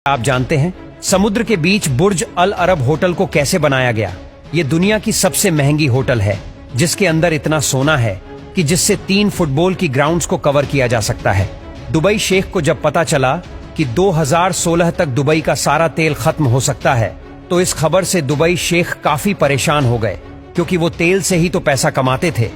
आप जानते हैं समुद्र के बीच बुर्ज अल अरब होटल को कैसे बनाया गया। ये दुनिया की सबसे महंगी होटल है जिसके अंदर इतना सोना है कि जिससे 3 फुटबॉल की ग्राउंड्स को कवर किया जा सकता है। दुबई शेख को जब पता चला कि 2016 तक दुबई का सारा तेल खत्म हो सकता है तो इस खबर से दुबई शेख काफी परेशान हो गए, क्योंकि वो तेल से ही तो पैसा कमाते थे।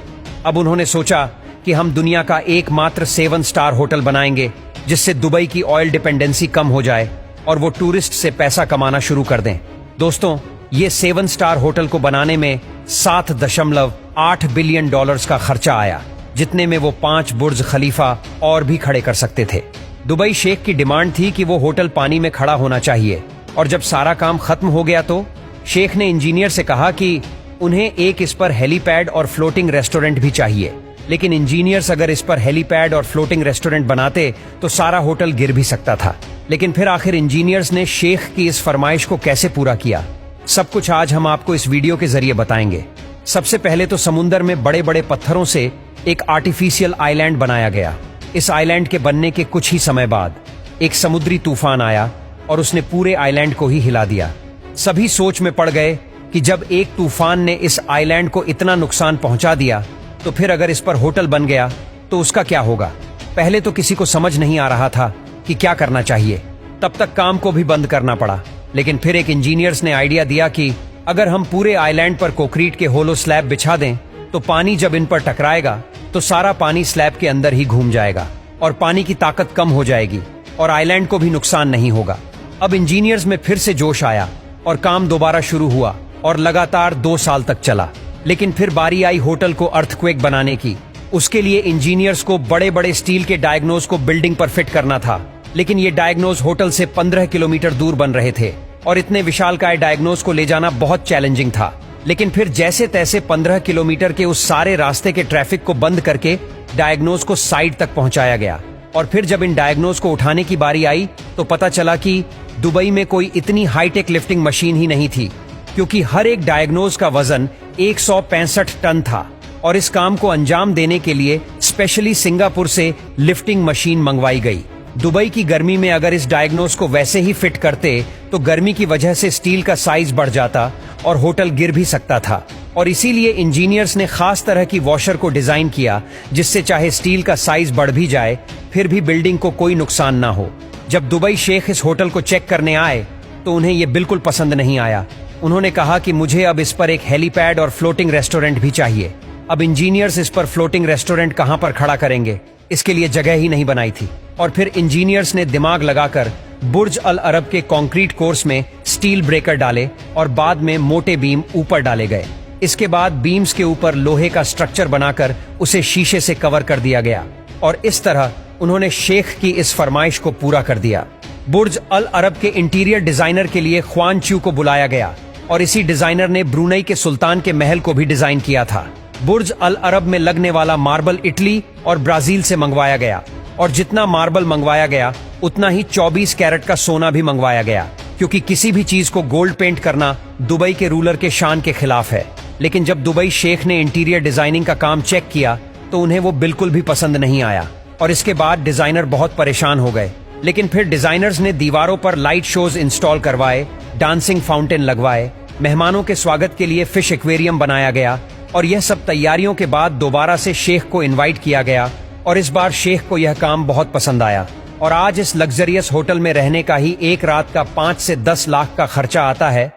अब उन्होंने सोचा कि हम दुनिया का एकमात्र 7 स्टार होटल बनाएंगे जिससे दुबई की ऑयल डिपेंडेंसी कम हो जाए और वो टूरिस्ट से पैसा कमाना शुरू कर दें। दोस्तों, ये 7 स्टार होटल को बनाने में 7.8 बिलियन डॉलर्स का खर्चा आया, जितने में वो 5 बुर्ज खलीफा और भी खड़े कर सकते थे। दुबई शेख की डिमांड थी कि वो होटल पानी में खड़ा होना चाहिए, और जब सारा काम खत्म हो गया तो शेख ने इंजीनियर से कहा कि उन्हें इस पर हेलीपैड और फ्लोटिंग रेस्टोरेंट भी चाहिए। लेकिन इंजीनियर्स अगर इस पर हेलीपैड और फ्लोटिंग रेस्टोरेंट बनाते तो सारा होटल गिर भी सकता था। लेकिन फिर आखिर इंजीनियर्स ने शेख की इस फरमाइश को कैसे पूरा किया, सब कुछ आज हम आपको इस वीडियो के जरिए बताएंगे। सबसे पहले तो समुद्र में बड़े बड़े पत्थरों से एक आर्टिफिशियल आइलैंड बनाया गया। इस आइलैंड के बनने के कुछ ही समय बाद एक समुद्री तूफान आया और उसने पूरे आइलैंड को ही हिला दिया। सभी सोच में पड़ गए कि जब एक तूफान ने इस आइलैंड को इतना नुकसान पहुंचा दिया तो फिर अगर इस पर होटल बन गया तो उसका क्या होगा। पहले तो किसी को समझ नहीं आ रहा था कि क्या करना चाहिए, तब तक काम को भी बंद करना पड़ा। लेकिन फिर एक इंजीनियर्स ने आइडिया दिया कि अगर हम पूरे आइलैंड पर कंक्रीट के होलो स्लैब बिछा दें तो पानी जब इन पर टकराएगा तो सारा पानी स्लैब के अंदर ही घूम जाएगा और पानी की ताकत कम हो जाएगी और आइलैंड को भी नुकसान नहीं होगा। अब इंजीनियर्स में फिर से जोश आया और काम दोबारा शुरू हुआ और लगातार 2 साल तक चला। लेकिन फिर बारी आई होटल को अर्थक्वेक बनाने की। उसके लिए इंजीनियर्स को बड़े बड़े स्टील के डायग्नोज को बिल्डिंग पर फिट करना था, लेकिन ये डायग्नोज होटल से 15 किलोमीटर दूर बन रहे थे और इतने विशालकाय डायग्नोज को ले जाना बहुत चैलेंजिंग था। लेकिन फिर जैसे तैसे 15 किलोमीटर के उस सारे रास्ते के ट्रैफिक को बंद करके डायग्नोज को साइड तक पहुंचाया गया। और फिर जब इन डायग्नोज को उठाने की बारी आई तो पता चला कि दुबई में कोई इतनी हाईटेक लिफ्टिंग मशीन ही नहीं थी, क्योंकि हर एक डायग्नोज का वजन 165 टन था और इस काम को अंजाम देने के लिए स्पेशली सिंगापुर से लिफ्टिंग मशीन मंगवाई गई। दुबई की गर्मी में अगर इस डायग्नोज को वैसे ही फिट करते तो गर्मी की वजह से स्टील का साइज बढ़ जाता और होटल गिर भी सकता था। और इसीलिए इंजीनियर्स ने खास तरह की वॉशर को डिजाइन किया जिससे चाहे स्टील का साइज बढ़ भी जाए फिर भी बिल्डिंग को कोई नुकसान ना हो। जब दुबई शेख इस होटल को चेक करने आए तो उन्हें यह बिल्कुल पसंद नहीं आया। उन्होंने कहा कि मुझे अब इस पर एक हेलीपैड और फ्लोटिंग रेस्टोरेंट भी चाहिए। अब इंजीनियर्स इस पर फ्लोटिंग रेस्टोरेंट कहां पर खड़ा करेंगे, इसके लिए जगह ही नहीं बनाई थी। और फिर इंजीनियर्स ने दिमाग लगाकर बुर्ज अल अरब के कंक्रीट कोर्स में स्टील ब्रेकर डाले और बाद में मोटे बीम ऊपर डाले गए। इसके बाद बीम्स के ऊपर लोहे का स्ट्रक्चर बनाकर उसे शीशे से कवर कर दिया गया और इस तरह उन्होंने शेख की इस फरमाइश को पूरा कर दिया। बुर्ज अल अरब के इंटीरियर डिजाइनर के लिए ख्वान च्यू को बुलाया गया और इसी डिजाइनर ने ब्रुनई के सुल्तान के महल को भी डिजाइन किया था। बुर्ज अल अरब में लगने वाला मार्बल इटली और ब्राजील से मंगवाया गया और जितना मार्बल मंगवाया गया उतना ही 24 कैरेट का सोना भी मंगवाया गया, क्योंकि किसी भी चीज को गोल्ड पेंट करना दुबई के रूलर के शान के खिलाफ है। लेकिन जब दुबई शेख ने इंटीरियर डिजाइनिंग का काम चेक किया तो उन्हें वो बिल्कुल भी पसंद नहीं आया और इसके बाद डिजाइनर बहुत परेशान हो गए। लेकिन फिर डिजाइनर्स ने दीवारों पर लाइट शोज इंस्टॉल करवाए, डांसिंग फाउंटेन लगवाए, मेहमानों के स्वागत के लिए फिश एक्वेरियम बनाया गया और यह सब तैयारियों के बाद दोबारा से शेख को इनवाइट किया गया और इस बार शेख को यह काम बहुत पसंद आया। और आज इस लग्जरियस होटल में रहने का ही एक रात का 5 से 10 लाख का खर्चा आता है।